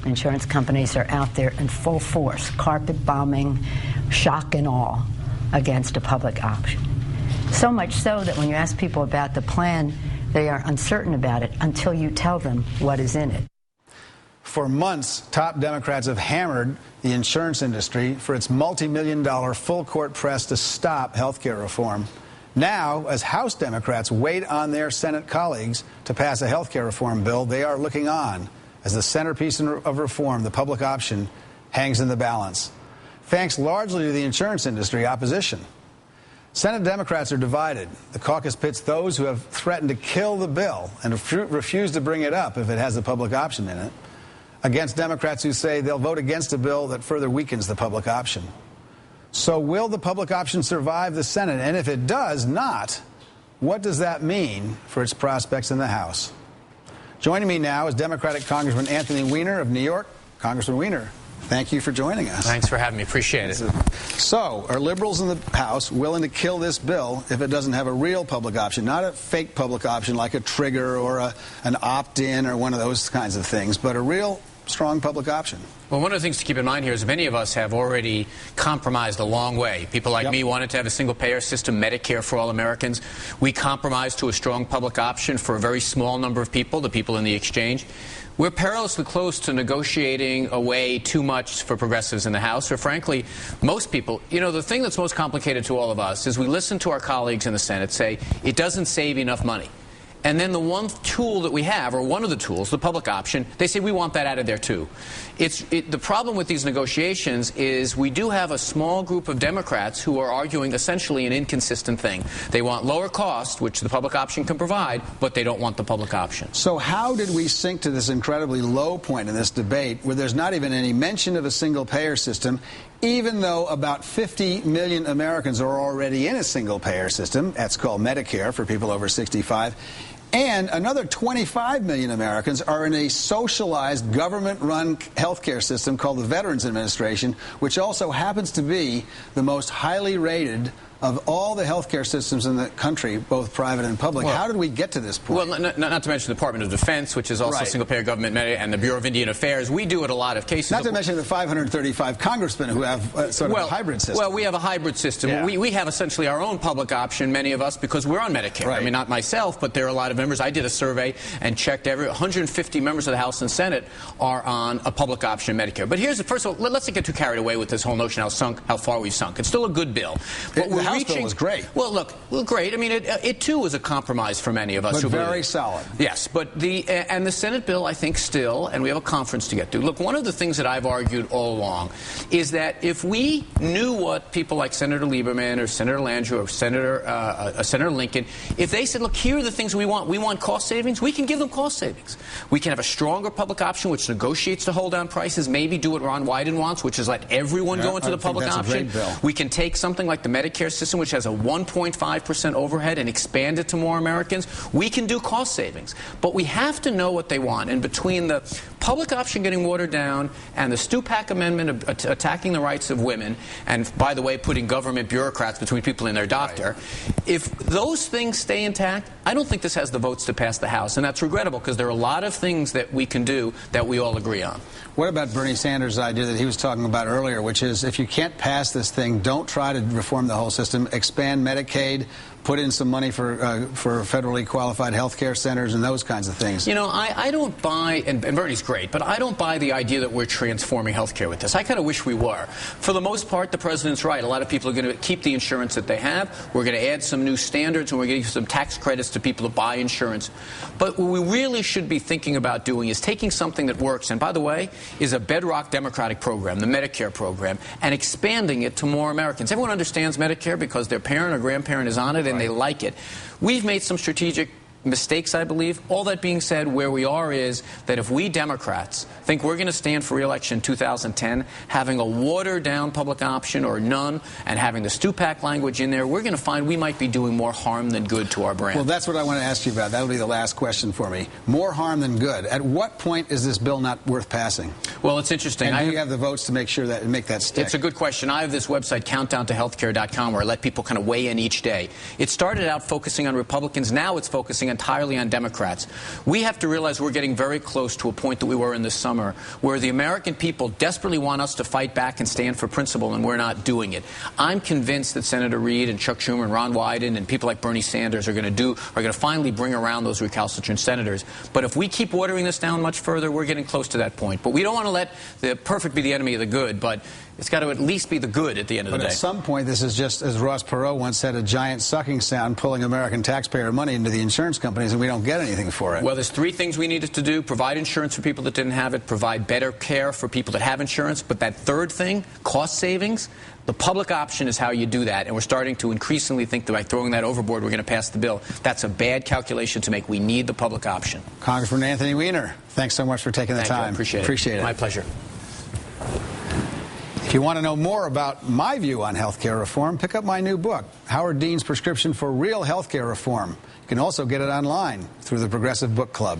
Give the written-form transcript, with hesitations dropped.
insurance companies are out there in full force, carpet bombing, shock and awe, against a public option. So much so that when you ask people about the plan, they are uncertain about it until you tell them what is in it. For months, top Democrats have hammered the insurance industry for its multi-million-dollar full-court press to stop health care reform. Now, as House Democrats wait on their Senate colleagues to pass a health care reform bill, they are looking on as the centerpiece of reform, the public option, hangs in the balance, thanks largely to the insurance industry opposition. Senate Democrats are divided. The caucus pits those who have threatened to kill the bill and refuse to bring it up if it has a public option in it, against Democrats who say they'll vote against a bill that further weakens the public option. So will the public option survive the Senate? And if it does not, what does that mean for its prospects in the House? Joining me now is Democratic Congressman Anthony Weiner of New York. Congressman Weiner, thank you for joining us. Thanks for having me. Appreciate it. So, are liberals in the House willing to kill this bill if it doesn't have a real public option, not a fake public option like a trigger or an opt-in or one of those kinds of things, but a real strong public option? Well, one of the things to keep in mind here is many of us have already compromised a long way. People like me wanted to have a single-payer system, Medicare for all Americans. We compromised to a strong public option for a very small number of people, the people in the exchange. We're perilously close to negotiating away too much for progressives in the House, or frankly, most people. You know, the thing that's most complicated to all of us is we listen to our colleagues in the Senate say it doesn't save enough money. And then the one tool that we have, or one of the tools, the public option, they say we want that out of there too. The problem with these negotiations is we do have a small group of Democrats who are arguing essentially an inconsistent thing. They want lower cost, which the public option can provide, but they don't want the public option. So how did we sink to this incredibly low point in this debate where there's not even any mention of a single-payer system, even though about 50 million Americans are already in a single-payer system? That's called Medicare for people over 65. And another 25 million Americans are in a socialized, government-run health care system called the Veterans Administration, which also happens to be the most highly rated of all the health care systems in the country, both private and public. Well, how did we get to this point? Well, not to mention the Department of Defense, which is also single-payer government, and the Bureau of Indian Affairs. We do it a lot of cases. Not to mention the 535 congressmen who have sort of a hybrid system. Well, we have a hybrid system. Yeah. We have essentially our own public option, many of us, because we're on Medicare. Right. I mean, not myself, but there are a lot of members. I did a survey and checked 150 members of the House and Senate are on a public option Medicare. But here's first of all, let's not get too carried away with this whole notion how far we've sunk. It's still a good bill. But the House bill was great. Well, great. I mean, it too was a compromise for many of us. But very solid. Yes, but and the Senate bill, I think, still, and we have a conference to get to. Look, one of the things that I've argued all along is that if we knew what people like Senator Lieberman or Senator Landrieu or Senator Lincoln, if they said, look, here are the things we want cost savings, we can give them cost savings. We can have a stronger public option which negotiates to hold down prices, maybe do what Ron Wyden wants, which is let everyone go into the public option. We can take something like the Medicare system, which has a 1.5% overhead, and expand it to more Americans. We can do cost savings. But we have to know what they want. And between the public option getting watered down and the Stupak amendment attacking the rights of women, and, by the way, putting government bureaucrats between people and their doctor, if those things stay intact, I don't think this has the votes to pass the House. And that's regrettable because there are a lot of things that we can do that we all agree on. What about Bernie Sanders' idea that he was talking about earlier, which is if you can't pass this thing, don't try to reform the whole system, expand Medicaid, put in some money for federally qualified health care centers and those kinds of things? You know, I don't buy, and Bernie's great, but I don't buy the idea that we're transforming health care with this. I kind of wish we were. For the most part, the president's right. A lot of people are going to keep the insurance that they have. We're going to add some new standards, and we're going to give some tax credits to people to buy insurance. But what we really should be thinking about doing is taking something that works, and by the way, is a bedrock Democratic program, the Medicare program, and expanding it to more Americans. Everyone understands Medicare because their parent or grandparent is on it, and they like it. We've made some strategic mistakes, I believe. All that being said, where we are is that if we Democrats think we're going to stand for re-election in 2010, having a watered-down public option or none, and having the Stupak language in there, we're going to find we might be doing more harm than good to our brand. Well, that's what I want to ask you about. That'll be the last question for me. More harm than good. At what point is this bill not worth passing? Well, it's interesting. And do you have the votes to make sure that make that stick? It's a good question. I have this website, countdowntohealthcare.com, where I let people kind of weigh in each day. It started out focusing on Republicans. Now it's focusing entirely on Democrats. We have to realize we're getting very close to a point that we were in this summer, where the American people desperately want us to fight back and stand for principle, and we're not doing it. I'm convinced that Senator Reid and Chuck Schumer and Ron Wyden and people like Bernie Sanders are going to finally bring around those recalcitrant senators. But if we keep watering this down much further, we're getting close to that point. But we don't want to let the perfect be the enemy of the good, but it's got to at least be the good at the end of the day. But at some point, this is just, as Ross Perot once said, a giant sucking sound pulling American taxpayer money into the insurance companies, and we don't get anything for it. Well, there's three things we needed to do: provide insurance for people that didn't have it, provide better care for people that have insurance. But that third thing, cost savings, the public option is how you do that. And we're starting to increasingly think that by throwing that overboard, we're going to pass the bill. That's a bad calculation to make. We need the public option. Congressman Anthony Weiner, thanks so much for taking the time. Appreciate it. My pleasure. If you want to know more about my view on health care reform, pick up my new book, Howard Dean's Prescription for Real Health Care Reform. You can also get it online through the Progressive Book Club.